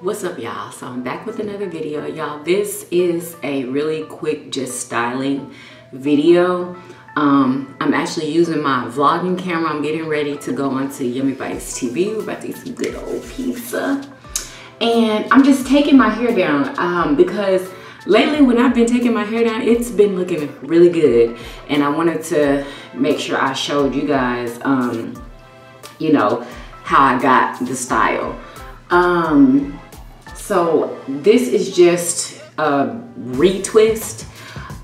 What's up, y'all? So I'm back with another video. Y'all, this is a really quick just styling video. I'm actually using my vlogging camera. I'm getting ready to go onto Yummy Bites TV. We're about to eat some good old pizza. And I'm just taking my hair down because lately when I've been taking my hair down, it's been looking really good. And I wanted to make sure I showed you guys, you know, how I got the style. So this is just a retwist.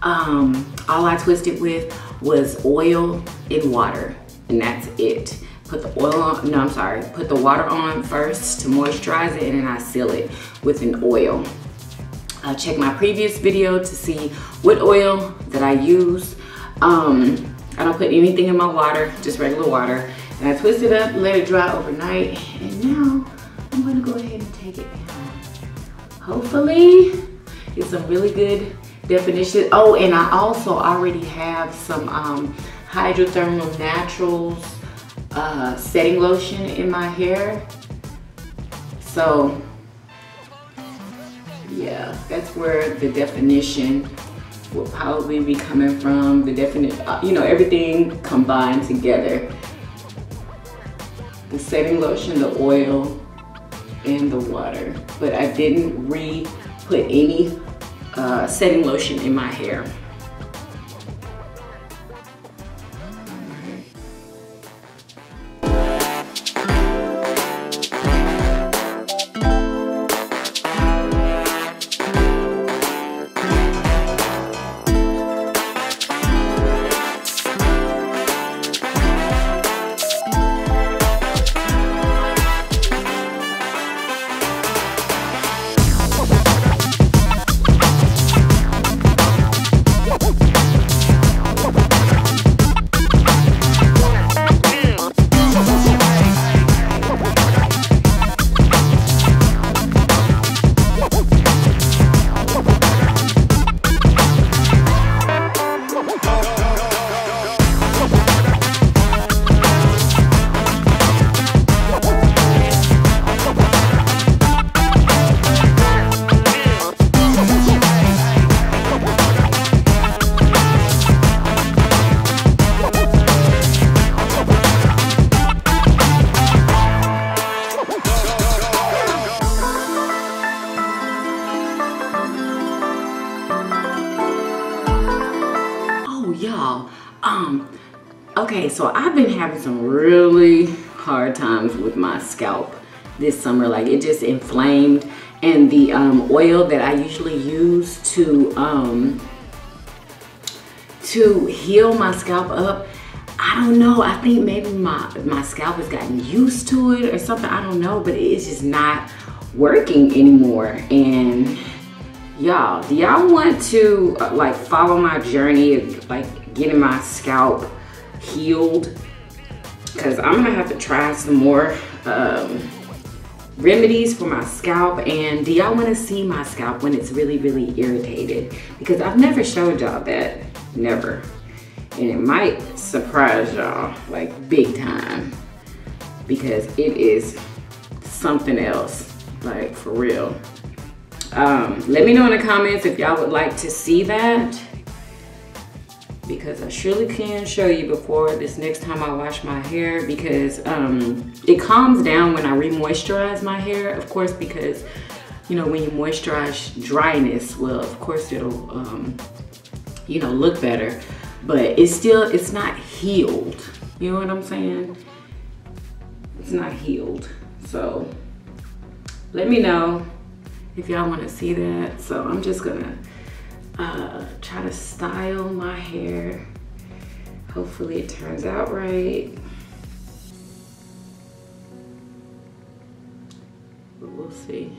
All I twisted with was oil and water, and that's it. Put the oil on, no, I'm sorry. Put the water on first to moisturize it, and then I seal it with an oil. Check my previous video to see what oil that I use. I don't put anything in my water, just regular water. And I twist it up, let it dry overnight, and now I'm gonna go ahead and take it down. Hopefully, get some really good definition. Oh, and I also already have some Hydrothermal Naturals setting lotion in my hair. So, yeah, that's where the definition will probably be coming from. The definition, you know, everything combined together. The setting lotion, the oil, and the water. But I didn't put any setting lotion in my hair. Y'all, okay, so I've been having some really hard times with my scalp this summer. Like, it just inflamed, and the oil that I usually use to heal my scalp up, I don't know, I think maybe my scalp has gotten used to it or something, I don't know, but it's just not working anymore. And y'all, do y'all want to like follow my journey of like getting my scalp healed? Because I'm gonna have to try some more remedies for my scalp. And do y'all want to see my scalp when it's really, really irritated? Because I've never showed y'all that, never. And it might surprise y'all like big time, because it is something else, like for real. Let me know in the comments if y'all would like to see that, because I surely can show you before this next time I wash my hair, because it calms down when I re-moisturize my hair, of course, because you know, when you moisturize dryness, well, of course it'll you know, look better, but it's not healed, you know what I'm saying? It's not healed. So let me know if y'all want to see that. So I'm just gonna try to style my hair. Hopefully it turns out right, but we'll see.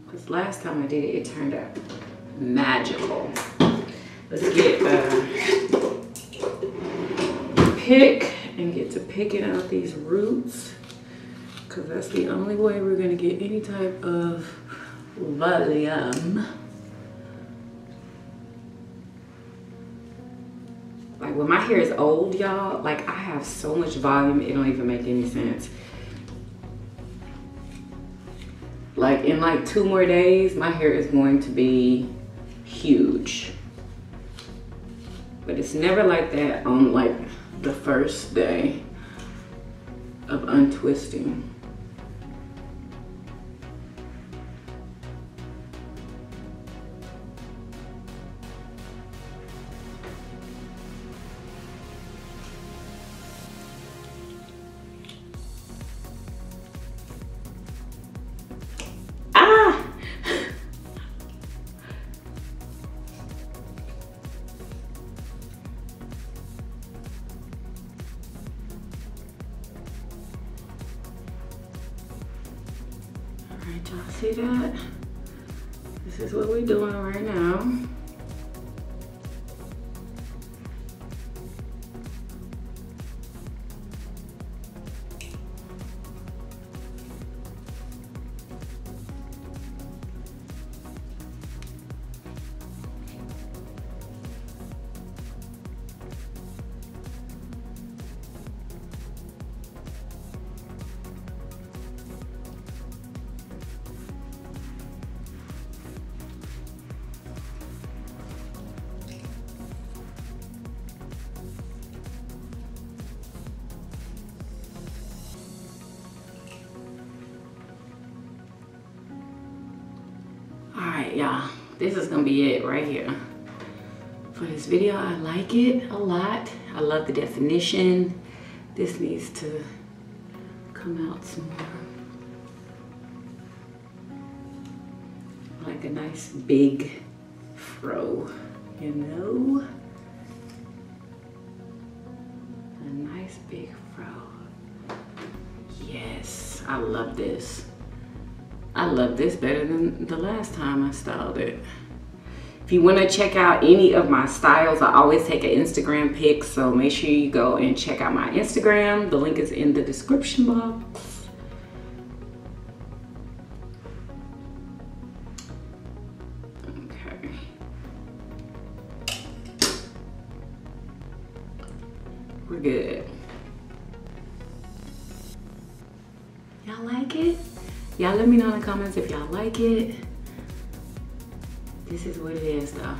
Because last time I did it, it turned out magical. Let's get pick and get to picking out these roots, because that's the only way we're gonna get any type of volume. Like when my hair is old, y'all, like I have so much volume, it don't even make any sense. like 2 more days, my hair is going to be huge. But it's never like that on like the first day of untwisting. Alright, y'all see that? This is what we're doing right now. Alright, y'all, this is gonna be it right here for this video. I like it a lot. I love the definition. This needs to come out some more. I like a nice big fro, you know? A nice big fro. Yes, I love this. I love this better than the last time I styled it. If you want to check out any of my styles, I always take an Instagram pic, so make sure you go and check out my Instagram. The link is in the description box. Okay. We're good. Y'all like it? Y'all let me know in the comments if y'all like it. This is what it is though.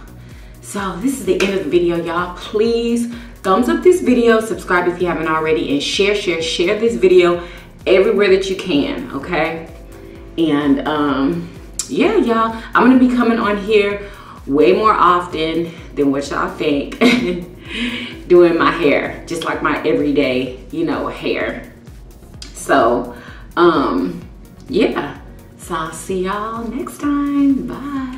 So this is the end of the video, y'all. Please thumbs up this video, subscribe if you haven't already, and share this video everywhere that you can, okay? And yeah, y'all, I'm gonna be coming on here way more often than what y'all think, doing my hair, just like my everyday, you know, hair. So, yeah, so I'll see y'all next time. Bye.